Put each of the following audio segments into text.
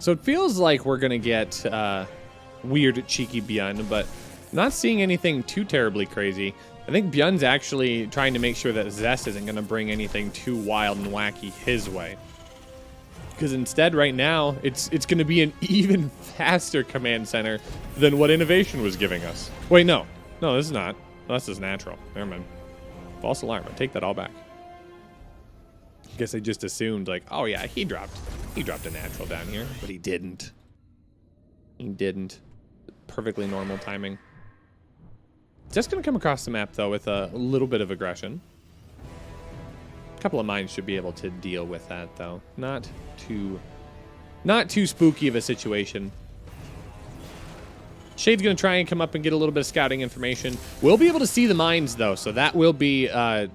So it feels like we're going to get weird, cheeky BYUN, but not seeing anything too terribly crazy. I think BYUN's actually trying to make sure that Zest isn't going to bring anything too wild and wacky his way. Because instead, right now, it's going to be an even faster command center than what Innovation was giving us. Wait, no. No, this is not. No, this is natural. Never mind. False alarm. I take that all back. I guess I just assumed, like, oh yeah, he dropped a natural down here, but he didn't. He didn't. Perfectly normal timing. Just gonna come across the map though with a little bit of aggression. A couple of mines should be able to deal with that though. Not too spooky of a situation. Shade's gonna try and come up and get a little bit of scouting information. We'll be able to see the mines though, so that will be a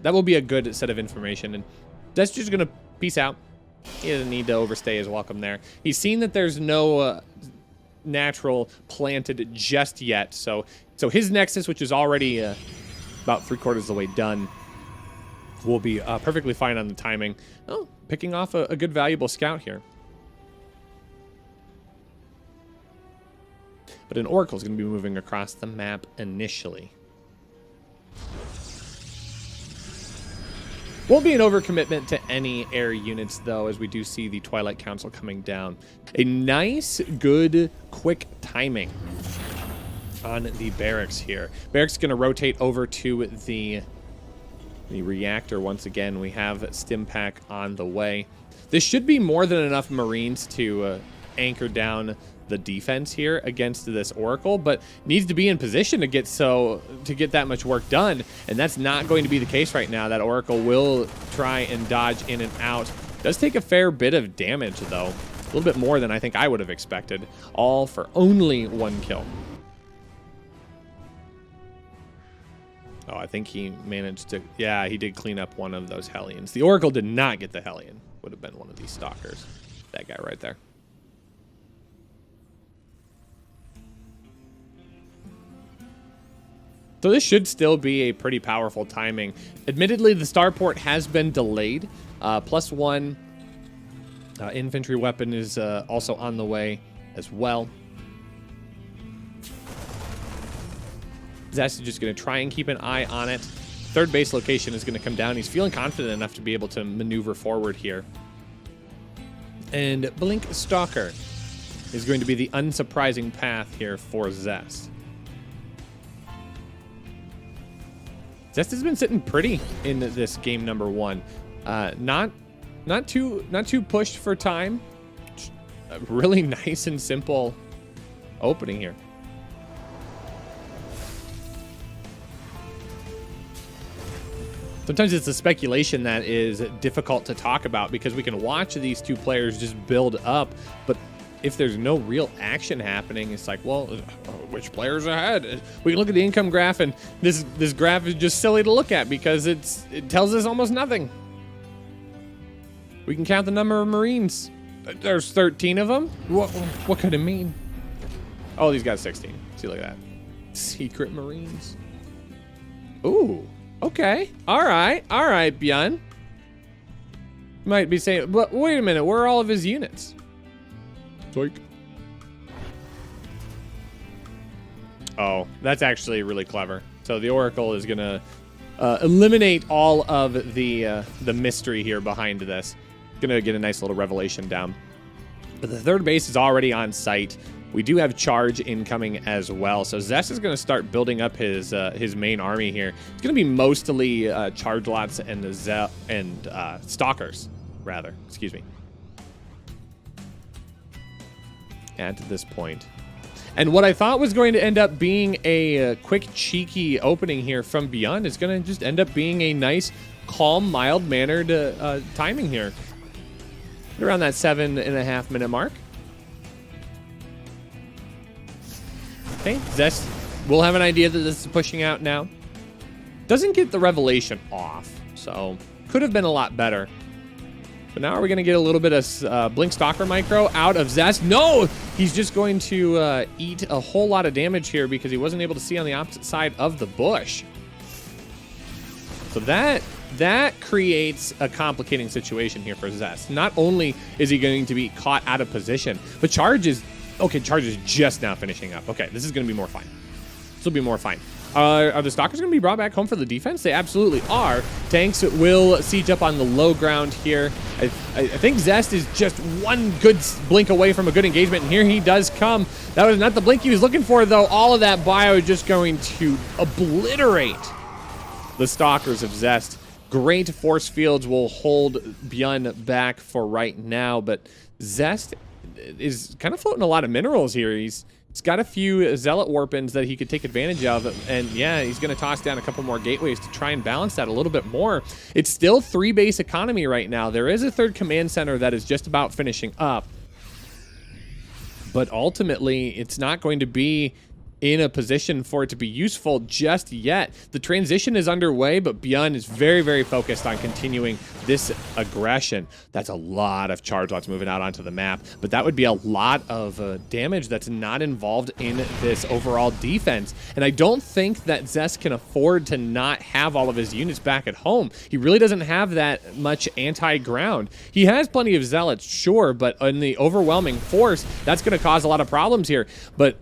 good set of information. And that's just gonna peace out. He doesn't need to overstay his welcome there. He's seen that there's no natural planted just yet, so his Nexus, which is already about 3/4 of the way done, will be perfectly fine on the timing. Oh, picking off a good valuable scout here. But an Oracle is going to be moving across the map initially. Won't be an overcommitment to any air units, though, as we do see the Twilight Council coming down. A nice, good, quick timing on the barracks here. Barracks going to rotate over to the reactor once again. We have Stim Pack on the way. This should be more than enough Marines to anchor down the defense here against this Oracle, but needs to be in position to get that much work done, and that's not going to be the case right now. That Oracle will try and dodge in and out. Does take a fair bit of damage though, a little bit more than I think I would have expected, all for only 1 kill. Oh, I think he managed to, yeah, he did clean up one of those Hellions. The Oracle did not get the Hellion. Would have been one of these Stalkers. That guy right there. So this should still be a pretty powerful timing. Admittedly, the starport has been delayed. +1 infantry weapon is also on the way as well. Zest is just going to try and keep an eye on it. Third base location is going to come down. He's feeling confident enough to be able to maneuver forward here. And Blink Stalker is going to be the unsurprising path here for Zest. Zest has been sitting pretty in this game number 1. Not too pushed for time. A really nice and simple opening here. Sometimes it's a speculation that is difficult to talk about because we can watch these two players just build up, but if there's no real action happening, it's like, well, which player's ahead? We can look at the income graph, and this graph is just silly to look at because it tells us almost nothing. We can count the number of Marines. There's 13 of them. What could it mean? Oh, these got 16. See, look at that. Secret Marines. Ooh, okay. All right, BYUN. Might be saying, but wait a minute, where are all of his units? Oh, that's actually really clever. So the Oracle is gonna eliminate all of the mystery here behind this. Gonna get a nice little revelation down. But the third base is already on site. We do have charge incoming as well. So Zest is gonna start building up his main army here. It's gonna be mostly charge lots and stalkers, rather. Excuse me. At this point. And what I thought was going to end up being a quick, cheeky opening here from BYUN is going to just end up being a nice, calm, mild-mannered timing here. Around that 7.5 minute mark. Okay, Zest will have an idea that this is pushing out now. Doesn't get the revelation off, so could have been a lot better. But now are we going to get a little bit of Blink Stalker micro out of Zest? No! He's just going to eat a whole lot of damage here because he wasn't able to see on the opposite side of the bush. So that that creates a complicating situation here for Zest. Not only is he going to be caught out of position, but Charge is just now finishing up. Okay, this is going to be more fine. This will be more fine. Are the Stalkers going to be brought back home for the defense? They absolutely are. Tanks will siege up on the low ground here. I think Zest is just one good blink away from a good engagement, and here he does come. That was not the blink he was looking for, though. All of that bio is just going to obliterate the Stalkers of Zest. Great force fields will hold BYUN back for right now, but Zest is kind of floating a lot of minerals here. He's got a few Zealot Warpins that he could take advantage of, and yeah, he's going to toss down a couple more gateways to try and balance that a little bit more. It's still 3 base economy right now. There is a 3rd command center that is just about finishing up, but ultimately, it's not going to be in a position for it to be useful just yet. The transition is underway, but BYUN is very, very focused on continuing this aggression. That's a lot of charge lots moving out onto the map, but that would be a lot of damage that's not involved in this overall defense. And I don't think that Zest can afford to not have all of his units back at home. He really doesn't have that much anti-ground. He has plenty of zealots, sure, but in the overwhelming force, that's going to cause a lot of problems here. But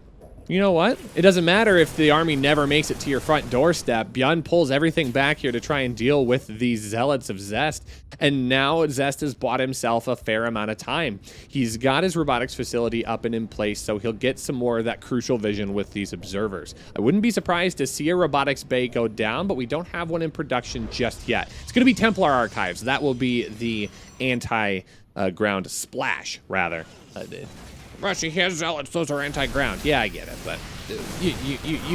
you know what? It doesn't matter if the army never makes it to your front doorstep. BYUN pulls everything back here to try and deal with these zealots of Zest. And now Zest has bought himself a fair amount of time. He's got his robotics facility up and in place, so he'll get some more of that crucial vision with these observers. I wouldn't be surprised to see a robotics bay go down, but we don't have one in production just yet. It's going to be Templar Archives. That will be the anti-ground splash, rather. Rushi, he has zealots, those are anti-ground. Yeah, I get it, but you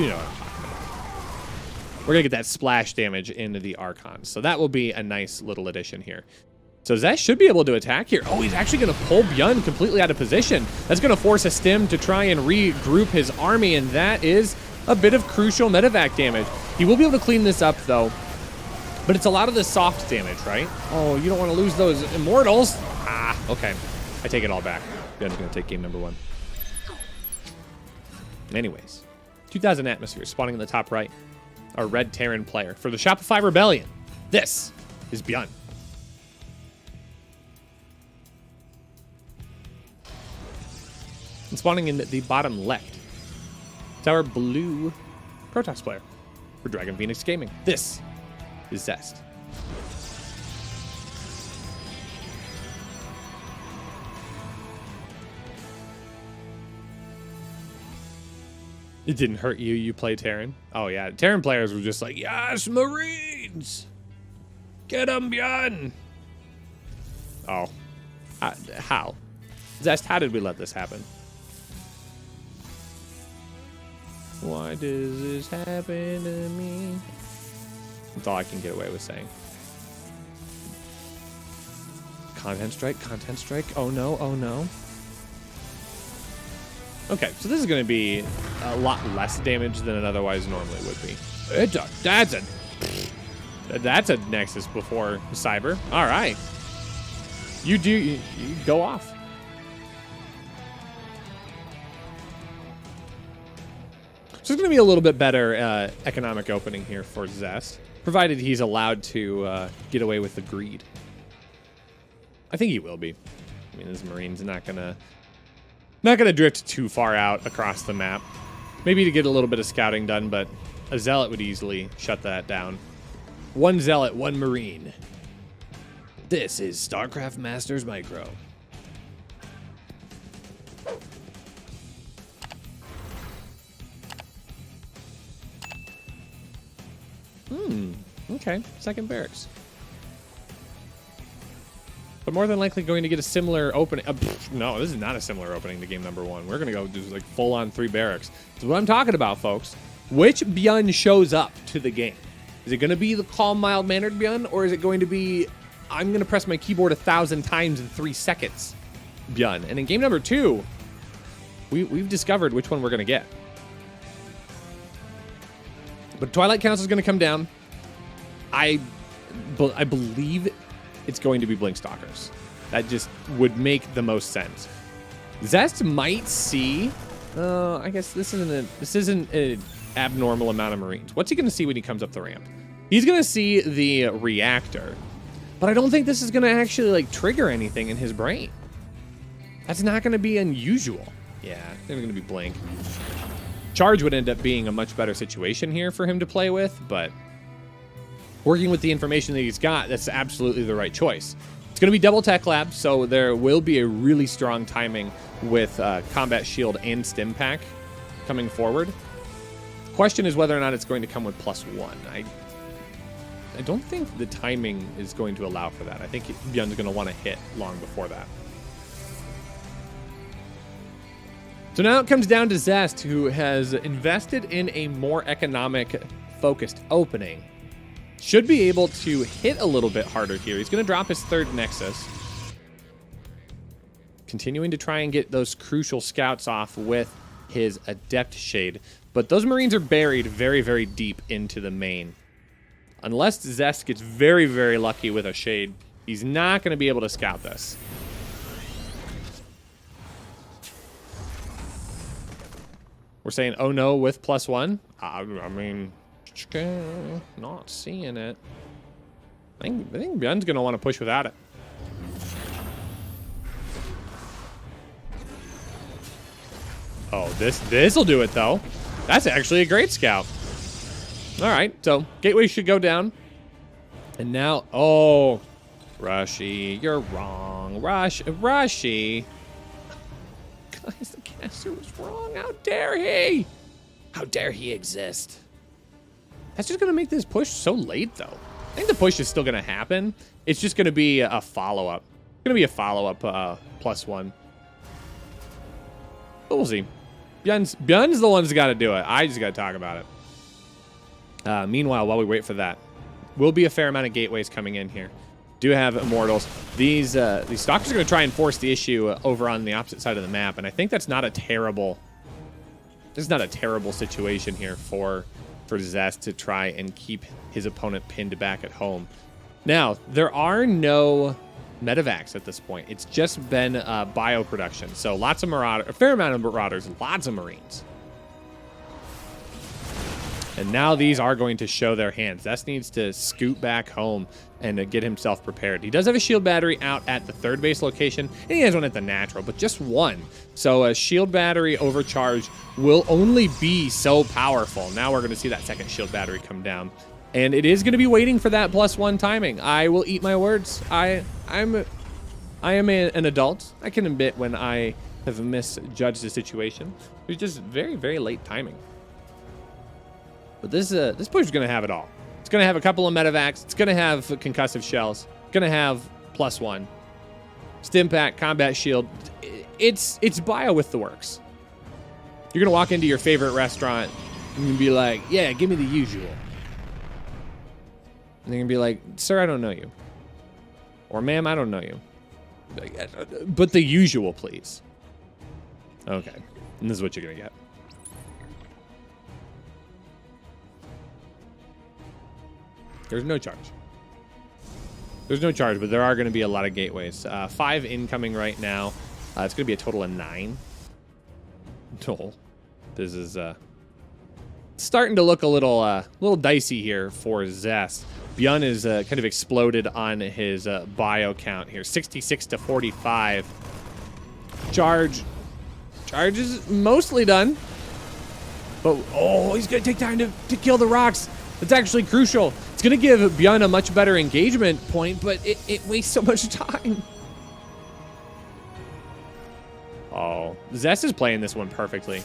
know what I'm talking about. We're gonna get that splash damage into the Archons, so that will be a nice little addition here. So Zest should be able to attack here. Oh, he's actually gonna pull BYUN completely out of position. That's gonna force a stim to try and regroup his army, and that is a bit of crucial medevac damage. He will be able to clean this up, though, but it's a lot of the soft damage, right? Oh, you don't want to lose those immortals. Ah, okay. I take it all back. BYUN's going to take game number 1. Anyways, 2,000 atmosphere spawning in the top right. Our red Terran player for the Shopify Rebellion. This is BYUN. And spawning in the bottom left. It's our blue Protoss player for Dragon Phoenix Gaming. This is Zest. It didn't hurt you. You play Terran. Oh, yeah. Terran players were just like, yes, Marines! Get them, BYUN! Oh. How? Zest, how did we let this happen? Why does this happen to me? That's all I can get away with saying. Content strike, content strike. Oh, no, oh, no. Okay, so this is going to be a lot less damage than it otherwise normally would be. That's a Nexus before Cyber. All right. You go off. So it's going to be a little bit better economic opening here for Zest, provided he's allowed to get away with the greed. I think he will be. I mean, his Marine's not gonna drift too far out across the map. Maybe to get a little bit of scouting done, but a Zealot would easily shut that down. One Zealot, one Marine. This is StarCraft Masters Micro. Okay, second barracks. But more than likely going to get a similar opening. No, this is not a similar opening to game number 1. We're going to go just like full on 3 barracks. That's what I'm talking about, folks. Which BYUN shows up to the game? Is it going to be the calm, mild-mannered BYUN, or is it going to be, I'm going to press my keyboard 1,000 times in 3 seconds BYUN? And in game number 2, we've discovered which one we're going to get. But Twilight Council is going to come down. I believe it's going to be Blink Stalkers. That just would make the most sense. Zest might see. I guess this isn't an abnormal amount of Marines. What's he going to see when he comes up the ramp? He's going to see the reactor, but I don't think this is going to actually like trigger anything in his brain. That's not going to be unusual. Yeah, they're going to be blink. Charge would end up being a much better situation here for him to play with, but working with the information that he's got, that's absolutely the right choice. It's going to be double tech lab, so there will be a really strong timing with combat shield and stim pack coming forward. The question is whether or not it's going to come with +1. I don't think the timing is going to allow for that. I think BYUN's going to want to hit long before that. So now it comes down to Zest, who has invested in a more economic focused opening. Should be able to hit a little bit harder here. He's going to drop his third Nexus. Continuing to try and get those crucial scouts off with his Adept Shade. But those Marines are buried very, very deep into the main. Unless Zest gets very, very lucky with a Shade, he's not going to be able to scout this. We're saying, oh no, with +1? I mean, not seeing it. I think BYUN's going to want to push without it. Oh, this will do it, though. That's actually a great scout. All right, so gateway should go down. And now, oh, Rushi, you're wrong. Rushi. Guys, the caster was wrong. How dare he? How dare he exist? That's just going to make this push so late, though. I think the push is still going to happen. It's just going to be a follow-up. It's going to be a follow-up +1. But we'll see. BYUN's the one who's got to do it. I just got to talk about it. Meanwhile, while we wait for that, will be a fair amount of gateways coming in here. Do have Immortals. These Stalkers are going to try and force the issue over on the opposite side of the map, and I think that's not a terrible. This is not a terrible situation here for Zest to try and keep his opponent pinned back at home. Now, there are no medevacs at this point. It's just been bio production. So lots of Marauders, a fair amount of Marauders, lots of Marines. And now these are going to show their hands. Zest needs to scoot back home and get himself prepared. He does have a shield battery out at the third base location, and he has one at the natural, but just one. So a shield battery overcharge will only be so powerful. Now we're going to see that second shield battery come down. And it is going to be waiting for that +1 timing. I will eat my words. I am an adult. I can admit when I have misjudged the situation. It was just very, very late timing. But this push is going to have it all. It's going to have a couple of medevacs. It's going to have concussive shells. It's going to have +1. Stim pack, combat shield. It's bio with the works. You're going to walk into your favorite restaurant and be like, yeah, give me the usual. And they're going to be like, sir, I don't know you. Or ma'am, I don't know you. But the usual, please. Okay. And this is what you're going to get. There's no charge. There's no charge, but there are going to be a lot of gateways. 5 incoming right now. It's going to be a total of 9. Total. This is starting to look a little dicey here for Zest. BYUN is kind of exploded on his bio count here. 66 to 45. Charge is mostly done. But, oh, he's going to take time to kill the rocks. That's actually crucial. It's going to give BYUN a much better engagement point, but it wastes so much time. Oh, Zest is playing this one perfectly.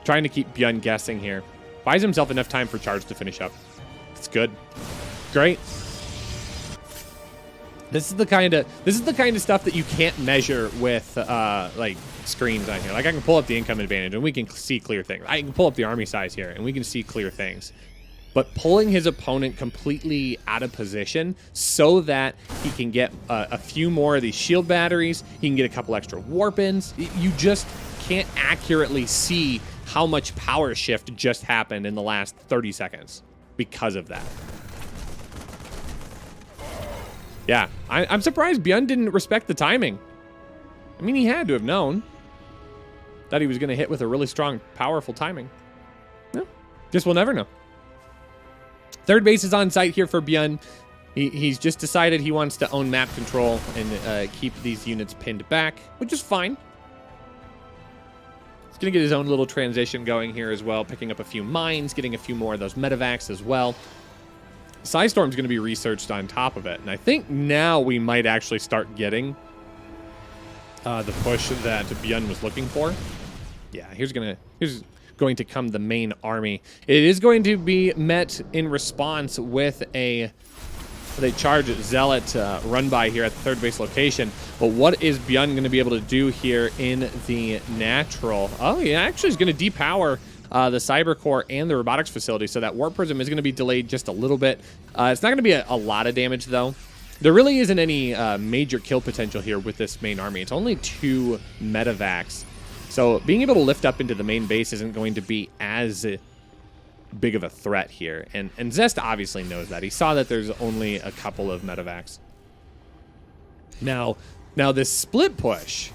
Trying to keep BYUN guessing here. Buys himself enough time for charge to finish up. It's good. Great. This is the kind of stuff that you can't measure with like screens on here. Like I can pull up the income advantage and we can see clear things. I can pull up the army size here and we can see clear things. But pulling his opponent completely out of position so that he can get a few more of these shield batteries, he can get a couple extra warp-ins. You just can't accurately see how much power shift just happened in the last 30 seconds because of that. Yeah, I'm surprised BYUN didn't respect the timing. I mean, he had to have known that he was going to hit with a really strong, powerful timing. Yeah, guess we'll never know. Third base is on site here for BYUN. He's just decided he wants to own map control and keep these units pinned back, which is fine. He's going to get his own little transition going here as well, picking up a few mines, getting a few more of those medevacs as well. Psystorm's going to be researched on top of it, and I think now we might actually start getting the push that BYUN was looking for. Yeah, here's going to come the main army. It is going to be met in response with a charge Zealot run by here at the third base location. But what is BYUN going to be able to do here in the natural? Oh, he actually is going to depower the cyber core and the robotics facility, so that warp prism is going to be delayed just a little bit. It's not going to be a lot of damage though. There really isn't any major kill potential here with this main army. It's only 2 medevacs, so being able to lift up into the main base isn't going to be as big of a threat here, and Zest obviously knows that. He saw that there's only a couple of medevacs. Now this split push,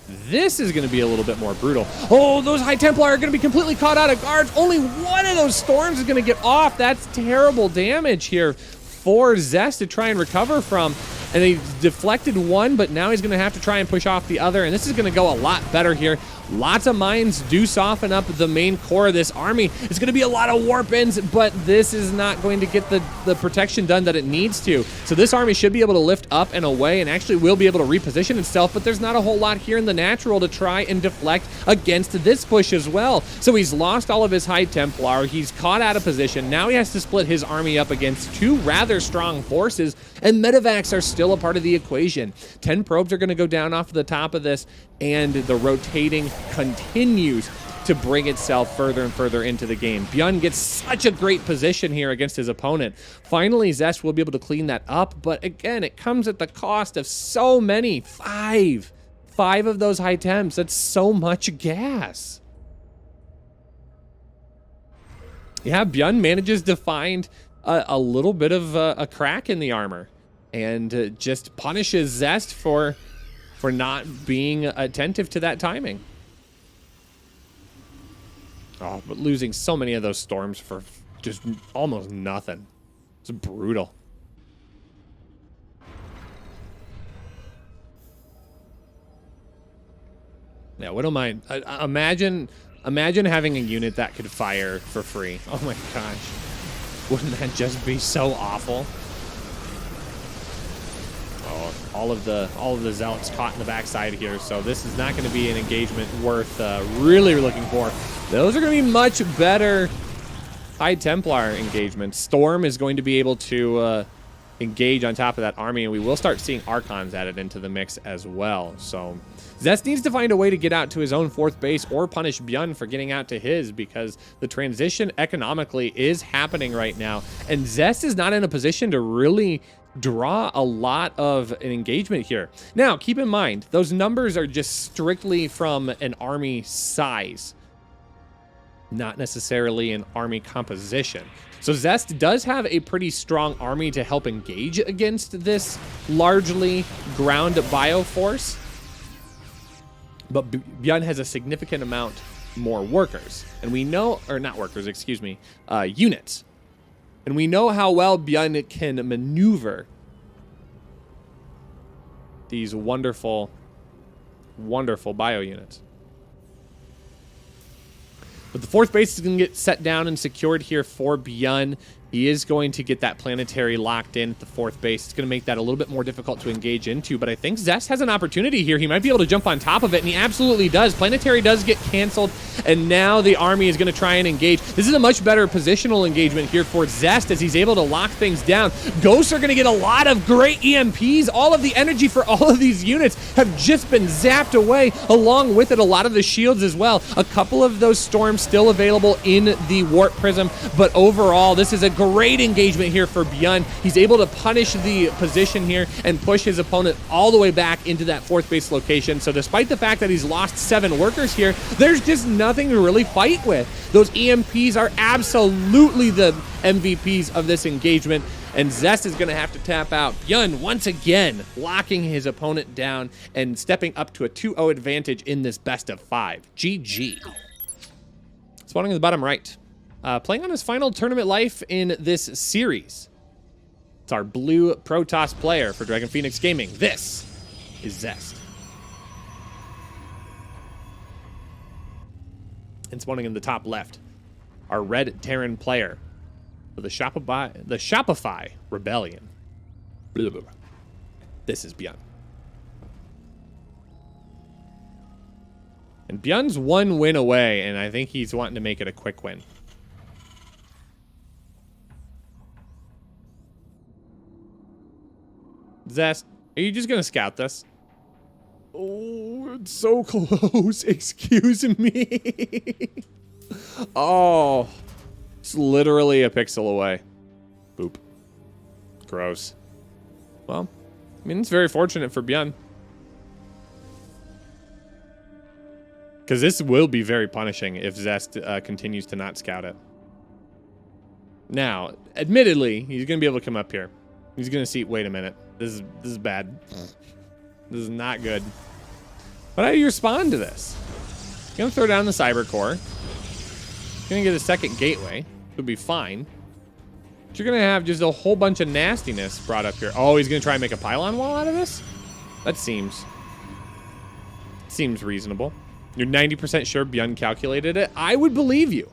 this is going to be a little bit more brutal. Oh, those High Templar are going to be completely caught out of guards. Only one of those storms is going to get off. That's terrible damage here for Zest to try and recover from. And he deflected one, but now he's going to have to try and push off the other. And this is going to go a lot better here. Lots of mines do soften up the main core of this army. It's going to be a lot of warp ins, but this is not going to get the protection done that it needs to. So this army should be able to lift up and away and actually will be able to reposition itself, but there's not a whole lot here in the natural to try and deflect against this push as well. So he's lost all of his High Templar. He's caught out of position. Now he has to split his army up against 2 rather strong forces, and medevacs are still a part of the equation. 10 probes are going to go down off the top of this, and the rotating continues to bring itself further and further into the game. BYUN gets such a great position here against his opponent. Finally, Zest will be able to clean that up, but again, it comes at the cost of so many. 5 of those high temps. That's so much gas. Yeah, BYUN manages to find a little bit of a crack in the armor and just punishes Zest for not being attentive to that timing. Oh, but losing so many of those storms for just almost nothing. It's brutal. Yeah, what am I? Imagine having a unit that could fire for free. Oh my gosh. Wouldn't that just be so awful? All of the zealots caught in the backside here, so this is not going to be an engagement worth really looking for. Those are going to be much better High Templar engagements. Storm is going to be able to engage on top of that army, and we will start seeing Archons added into the mix as well. So Zest needs to find a way to get out to his own 4th base or punish BYUN for getting out to his, because the transition economically is happening right now, and Zest is not in a position to really draw a lot of an engagement here. Now, keep in mind, those numbers are just strictly from an army size, not necessarily an army composition. So Zest does have a pretty strong army to help engage against this largely ground bioforce, but BYUN has a significant amount more workers, and we know, or not workers, excuse me, units. And we know how well BYUN can maneuver these wonderful, wonderful bio units. But the 4th base is going to get set down and secured here for BYUN. He is going to get that planetary locked in at the 4th base. It's going to make that a little bit more difficult to engage into, but I think Zest has an opportunity here. He might be able to jump on top of it, and he absolutely does. Planetary does get canceled, and now the army is going to try and engage. This is a much better positional engagement here for Zest as he's able to lock things down. Ghosts are going to get a lot of great EMPs. All of the energy for all of these units have just been zapped away, along with it a lot of the shields as well. A couple of those storms still available in the warp prism, but overall, this is a great engagement here for BYUN. He's able to punish the position here and push his opponent all the way back into that 4th base location. So despite the fact that he's lost 7 workers here, there's just nothing to really fight with. Those EMPs are absolutely the MVPs of this engagement, and Zest is going to have to tap out. BYUN once again locking his opponent down and stepping up to a 2-0 advantage in this best of 5. GG. Spawning in the bottom right. playing on his final tournament life in this series. It's our blue Protoss player for Dragon Phoenix Gaming. This is Zest. And spawning in the top left, our red Terran player for the Shopify Rebellion. Blah, blah, blah. This is BYUN. And BYUN's 1 win away, and I think he's wanting to make it a quick win. Zest, are you just going to scout this? Oh, it's so close. Excuse me. Oh, it's literally a pixel away. Boop. Gross. Well, I mean, it's very fortunate for BYUN. Because this will be very punishing if Zest continues to not scout it. Now, admittedly, he's going to be able to come up here. He's going to see, wait a minute. This is bad. This is not good. But how do you respond to this? You're going to throw down the Cyber Core. You're going to get a second gateway. It'll be fine. But you're going to have just a whole bunch of nastiness brought up here. Oh, he's going to try and make a pylon wall out of this? That seems reasonable. You're 90% sure BYUN calculated it? I would believe you.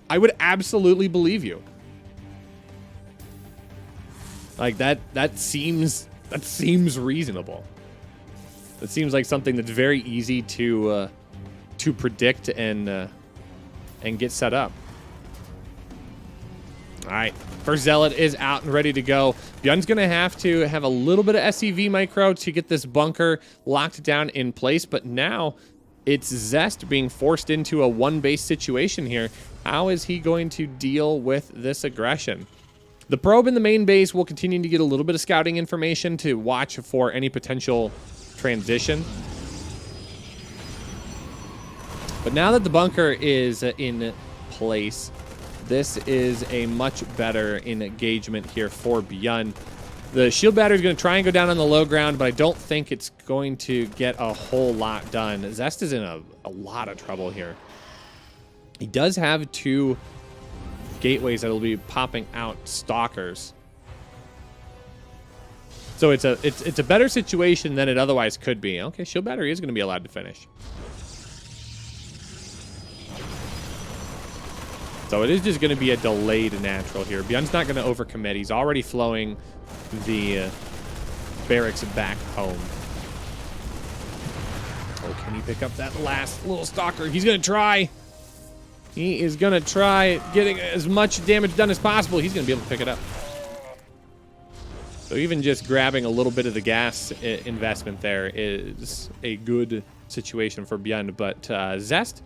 I would absolutely believe you. Like that seems reasonable. It seems like something that's very easy to predict and get set up. All right, first Zealot is out and ready to go. BYUN's gonna have to have a little bit of SCV micro to get this bunker locked down in place, but now it's Zest being forced into a one-base situation here. How is he going to deal with this aggression? The probe in the main base will continue to get a little bit of scouting information to watch for any potential transition. But now that the bunker is in place, this is a much better engagement here for BYUN. The shield battery is going to try and go down on the low ground, but I don't think it's going to get a whole lot done. Zest is in a lot of trouble here. He does have 2 gateways that will be popping out stalkers. So it's a better situation than it otherwise could be. Okay, shield battery is going to be allowed to finish. So it is just going to be a delayed natural here. BYUN's not going to overcommit. He's already flowing the barracks back home. Oh, can he pick up that last little stalker? He's going to try. He is going to try getting as much damage done as possible. He's going to be able to pick it up. So even just grabbing a little bit of the gas investment there is a good situation for BYUN. But Zest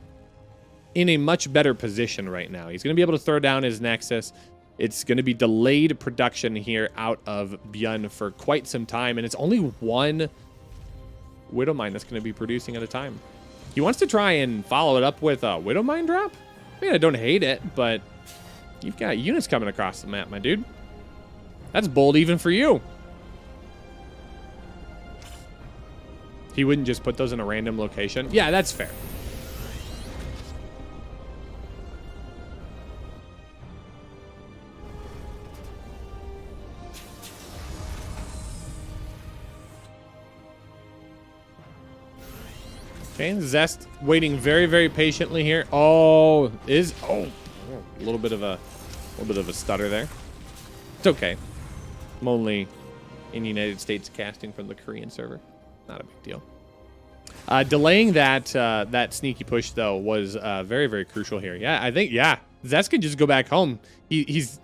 in a much better position right now. He's going to be able to throw down his Nexus. It's going to be delayed production here out of BYUN for quite some time. And it's only 1 Widow Mine that's going to be producing at a time. He wants to try and follow it up with a Widow Mine drop. I mean, I don't hate it, but you've got units coming across the map, my dude. That's bold even for you. He wouldn't just put those in a random location. Yeah, that's fair. Okay, Zest waiting very, very patiently here. Oh, a little bit of a stutter there. It's okay. I'm only in United States casting from the Korean server. Not a big deal. Delaying that sneaky push though was very, very crucial here. Yeah, I think Zest can just go back home. He's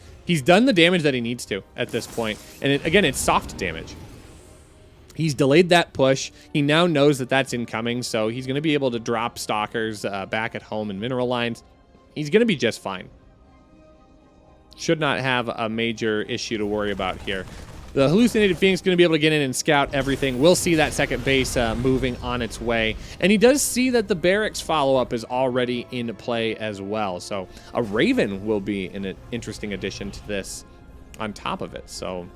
done the damage that he needs to at this point, and again, it's soft damage. He's delayed that push. He now knows that that's incoming, so he's going to be able to drop stalkers back at home and mineral lines. He's going to be just fine. Should not have a major issue to worry about here. The Hallucinated Phoenix is going to be able to get in and scout everything. We'll see that second base moving on its way. And he does see that the barracks follow-up is already in play as well. So a Raven will be an interesting addition to this on top of it. So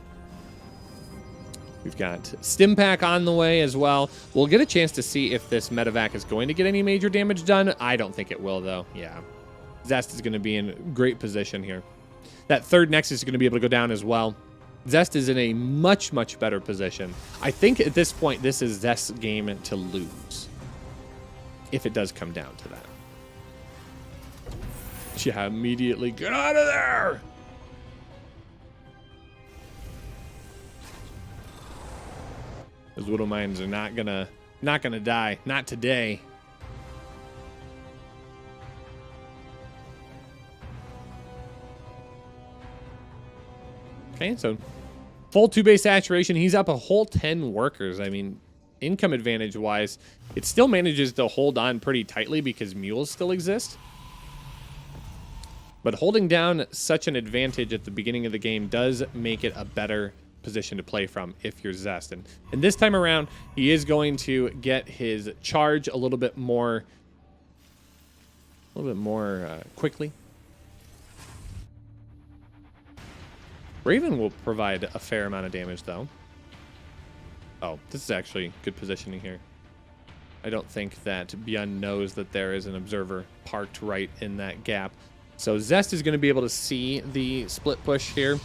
we've got Stimpak on the way as well. We'll get a chance to see if this medevac is going to get any major damage done. I don't think it will, though. Yeah. Zest is going to be in great position here. That third Nexus is going to be able to go down as well. Zest is in a much, much better position. I think at this point, this is Zest's game to lose. If it does come down to that. Yeah, immediately get out of there! Those Widow Mines are not gonna die. Not today. Okay, so full 2-base saturation. He's up a whole 10 workers. I mean, income advantage wise, it still manages to hold on pretty tightly because mules still exist. But holding down such an advantage at the beginning of the game does make it a better position to play from if you're Zest. And this time around, he is going to get his charge a little bit more quickly. Raven will provide a fair amount of damage, though. Oh, this is actually good positioning here. I don't think that BYUN knows that there is an observer parked right in that gap. So Zest is going to be able to see the split push here.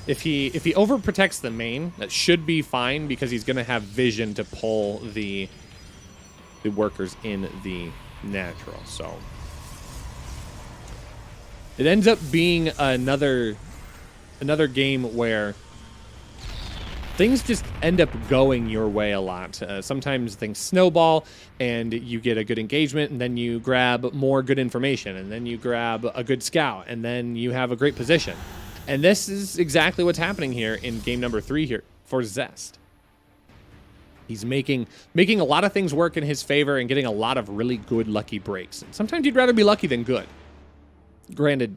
If he overprotects the main, that should be fine because he's going to have vision to pull the workers in the natural. So it ends up being another game where things just end up going your way a lot. Sometimes things snowball and you get a good engagement, and then you grab more good information, and then you grab a good scout, and then you have a great position. And this is exactly what's happening here in game number 3 here for Zest. He's making a lot of things work in his favor and getting a lot of really good lucky breaks. And sometimes you'd rather be lucky than good. Granted,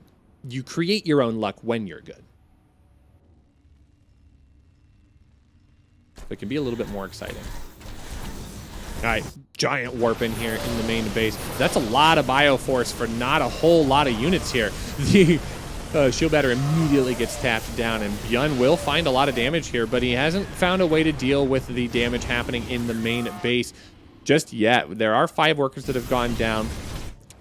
you create your own luck when you're good. It can be a little bit more exciting. All right, giant warp in here in the main base. That's a lot of Bioforce for not a whole lot of units here. The shield batter immediately gets tapped down, and BYUN will find a lot of damage here, but he hasn't found a way to deal with the damage happening in the main base just yet. There are 5 workers that have gone down.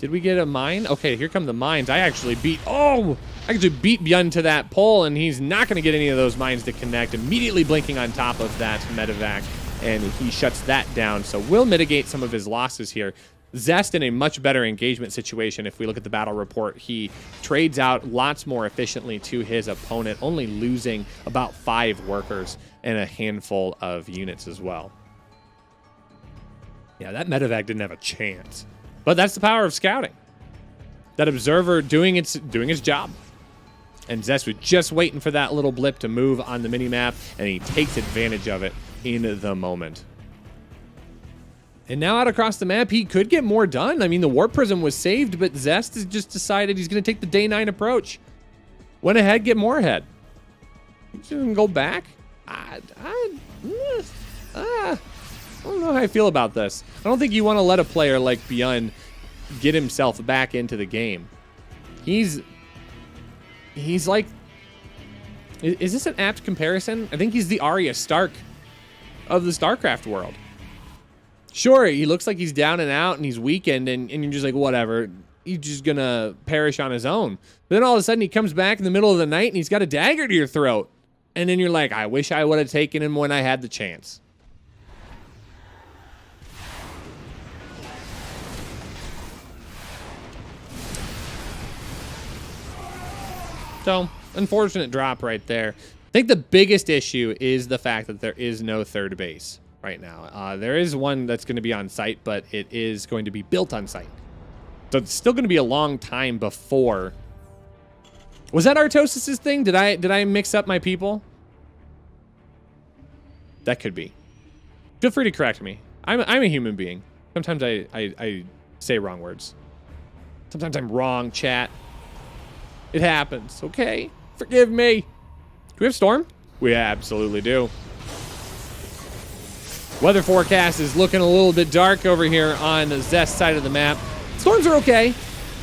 Did we get a mine? Okay, here come the mines. I actually beat BYUN to that pole, and he's not going to get any of those mines to connect. Immediately blinking on top of that medevac, and he shuts that down. So we'll mitigate some of his losses here. Zest in a much better engagement situation. If we look at the battle report, he trades out lots more efficiently to his opponent, only losing about 5 workers and a handful of units as well. Yeah, that medevac didn't have a chance. But that's the power of scouting. That observer doing its job. And Zest was just waiting for that little blip to move on the minimap, and he takes advantage of it in the moment. And now out across the map, he could get more done. I mean, the Warp Prism was saved, but Zest has just decided he's going to take the day 9 approach. Went ahead, get more ahead. He's going to go back? I don't know how I feel about this. I don't think you want to let a player like BYUN get himself back into the game. He's like... Is this an apt comparison? I think he's the Arya Stark of the StarCraft world. Sure, he looks like he's down and out and he's weakened, and you're just like, whatever. He's just going to perish on his own. But then all of a sudden he comes back in the middle of the night and he's got a dagger to your throat. And then you're like, I wish I would have taken him when I had the chance. So, unfortunate drop right there. I think the biggest issue is the fact that there is no third base right now. There is one that's going to be on site, but it is going to be built on site. So it's still going to be a long time before. Was that Artosis' thing? Did I mix up my people? That could be. Feel free to correct me. I'm a human being. Sometimes I say wrong words. Sometimes I'm wrong, chat. It happens, okay? Forgive me. Do we have storm? We absolutely do. Weather forecast is looking a little bit dark over here on the Zest side of the map. Storms are okay.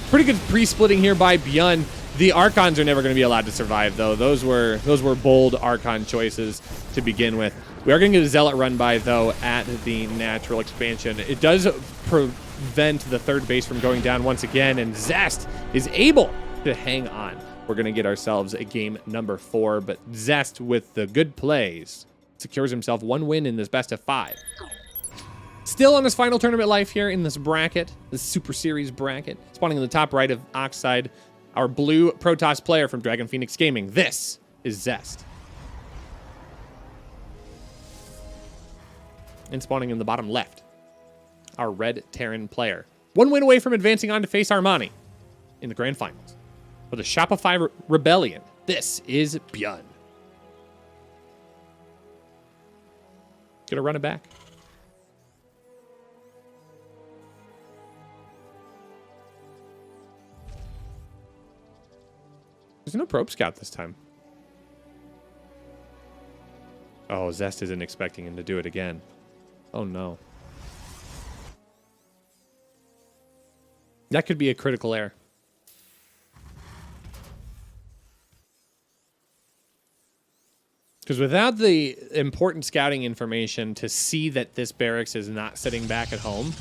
Pretty good pre-splitting here by BYUN. The Archons are never going to be allowed to survive, though. Those were bold Archon choices to begin with. We are going to get a Zealot run by, though, at the natural expansion. It does prevent the third base from going down once again, and Zest is able to hang on. We're going to get ourselves a game number 4, but Zest with the good plays secures himself 1 win in this best of 5. Still on his final tournament life here in this bracket, this Super Series bracket. Spawning in the top right of Oxide, our blue Protoss player from Dragon Phoenix Gaming. This is Zest. And spawning in the bottom left, our red Terran player. 1 win away from advancing on to face Armani in the grand finals. For the Shopify Rebellion, this is BYUN. Gonna run it back. There's no probe scout this time. Oh, Zest isn't expecting him to do it again. Oh no. That could be a critical error. Because without the important scouting information to see that this barracks is not sitting back at home,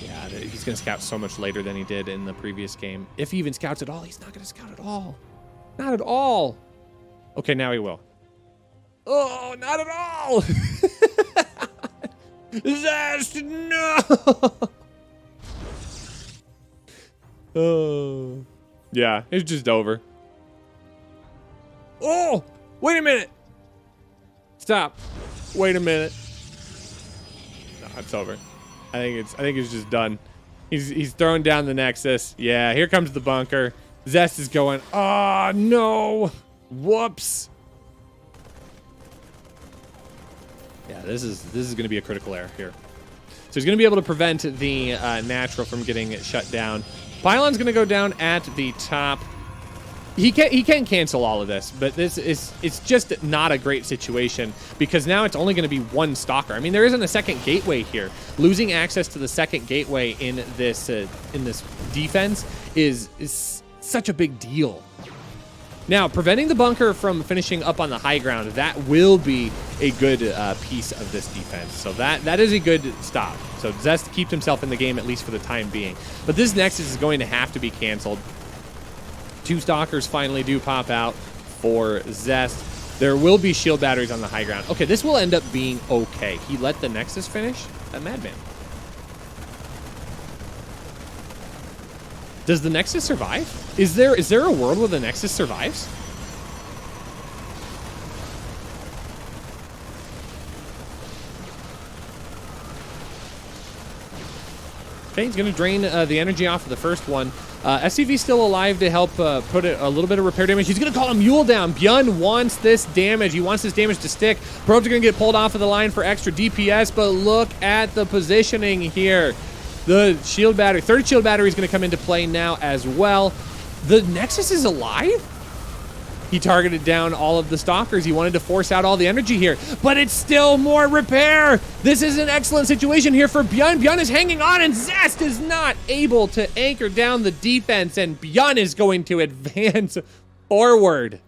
yeah, he's going to scout so much later than he did in the previous game. If he even scouts at all, he's not going to scout at all. Not at all. Okay, now he will. Oh, not at all. Zest, no. Oh. Yeah, it's just over. Oh, wait a minute. Stop. Wait a minute. No, it's over. I think it's just done. He's throwing down the Nexus. Yeah, here comes the bunker. Zest is going, oh no. Whoops. Yeah, this is going to be a critical error here. So he's going to be able to prevent the natural from getting shut down. Pylon's going to go down at the top. He can cancel all of this, but it's just not a great situation because now it's only going to be 1 stalker. I mean, there isn't a second gateway here. Losing access to the second gateway in this defense is such a big deal. Now, preventing the bunker from finishing up on the high ground, that will be a good piece of this defense. So that is a good stop. So Zest keeps himself in the game, at least for the time being. But this Nexus is going to have to be canceled. 2 stalkers finally do pop out for Zest. There will be shield batteries on the high ground. Okay, this will end up being okay. He let the Nexus finish? That madman. Does the Nexus survive? Is there a world where the Nexus survives? Okay, he's going to drain the energy off of the first one. SCV's still alive to help put a little bit of repair damage. He's going to call a mule down. BYUN wants this damage. He wants this damage to stick. Probes are going to get pulled off of the line for extra DPS, but look at the positioning here. The shield battery, third shield battery is going to come into play now as well. The Nexus is alive? He targeted down all of the stalkers. He wanted to force out all the energy here, but it's still more repair. This is an excellent situation here for BYUN. BYUN is hanging on, and Zest is not able to anchor down the defense, and BYUN is going to advance forward.